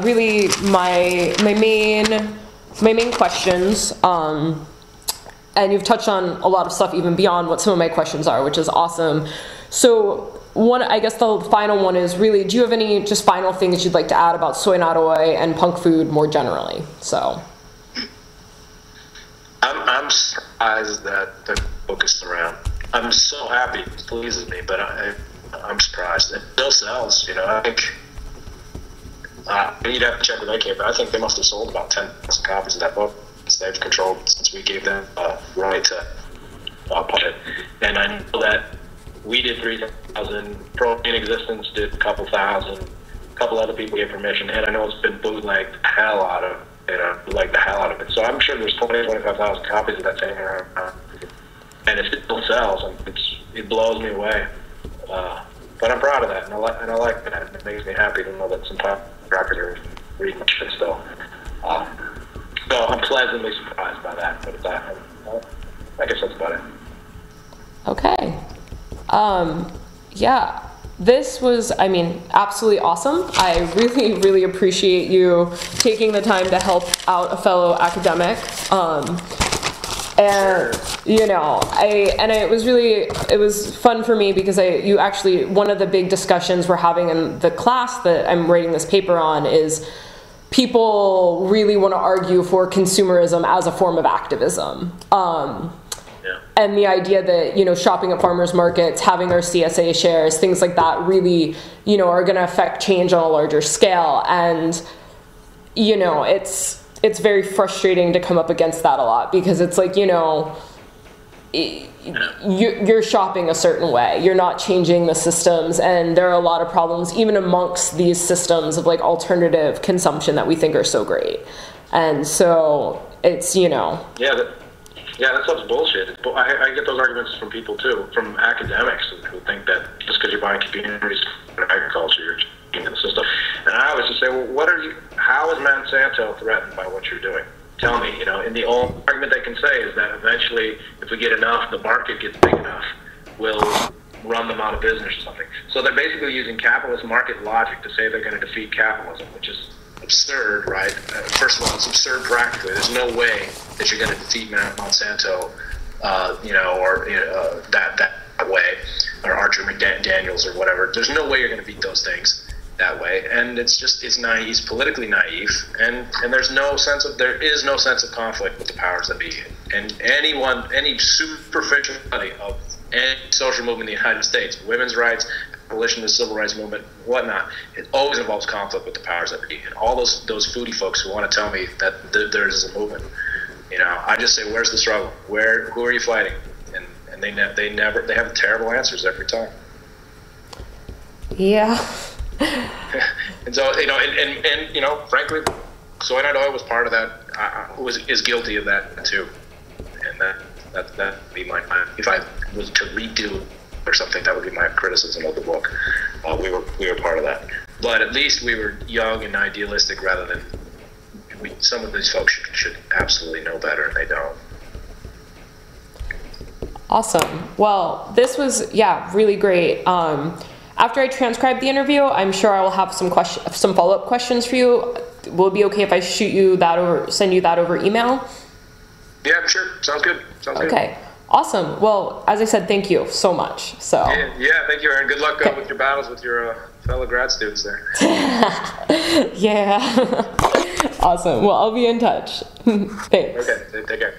really my main questions, and you've touched on a lot of stuff even beyond what some of my questions are, which is awesome. So I guess the final one is really, do you have any just final things you'd like to add about Soy Not Oi and punk food more generally? So I'm surprised that the book is around. I'm so happy, it pleases me, but I'm surprised. It still sells, I think. You'd have to check with AK, but I think they must have sold about 10,000 copies of that book. They've controlled since we gave them right to put it. And I know that we did 3,000, Propane Existence did a couple thousand, a couple other people gave permission, and I know it's been bootlegged the hell out of it. So I'm sure there's 25,000 copies of that thing around. And if it still sells, it blows me away. But I'm proud of that, and I like that. And it makes me happy to know that some rappers are reading my shit still. So I'm pleasantly surprised by that. But I guess that's about it. Okay. Yeah. This was, absolutely awesome. I really, really appreciate you taking the time to help out a fellow academic. And it was fun for me because one of the big discussions we're having in the class that I'm writing this paper on is people really want to argue for consumerism as a form of activism. And the idea that, shopping at farmers markets, having our CSA shares, things like that really, are going to affect change on a larger scale. And, it's very frustrating to come up against that a lot because it's like, you're shopping a certain way. You're not changing the systems, and there are a lot of problems even amongst these systems of like alternative consumption that we think are so great. And so it's, Yeah, that stuff's bullshit. I get those arguments from people too, from academics who think that just because you're buying communities in agriculture, you're changing the system. And I always just say, well, how is Monsanto threatened by what you're doing? Tell me, and the only argument they can say is that eventually, if we get enough, the market gets big enough, we'll run them out of business or something. So they're basically using capitalist market logic to say they're going to defeat capitalism, which is absurd, right? First of all, it's absurd practically. There's no way that you're going to defeat Monsanto, that way, or Archer McDaniels or whatever. There's no way you're going to beat those things that way, and it's naive, it's politically naive, and there is no sense of conflict with the powers that be. And any superficial study of any social movement in the United States, women's rights, abolition of the civil rights movement, whatnot, it always involves conflict with the powers that be. And all those foodie folks who want to tell me that there is a movement, I just say, where's the struggle? Who are you fighting? And they have terrible answers every time. Yeah. And so frankly, Soy Not Oi was part of that. Is guilty of that too, and that would be my if I was to redo or something, that would be my criticism of the book. We were part of that, but at least we were young and idealistic rather than some of these folks should absolutely know better, and they don't. Awesome. Well, this was really great. After I transcribe the interview, I'm sure I will have some follow-up questions for you. Will it be okay if I send you that over email? Yeah, sure. Sounds good. Okay. Awesome. Well, as I said, thank you so much. So. Yeah, thank you, Erin. Good luck with your battles with your fellow grad students there. Yeah. Awesome. Well, I'll be in touch. Thanks. Okay. Take care.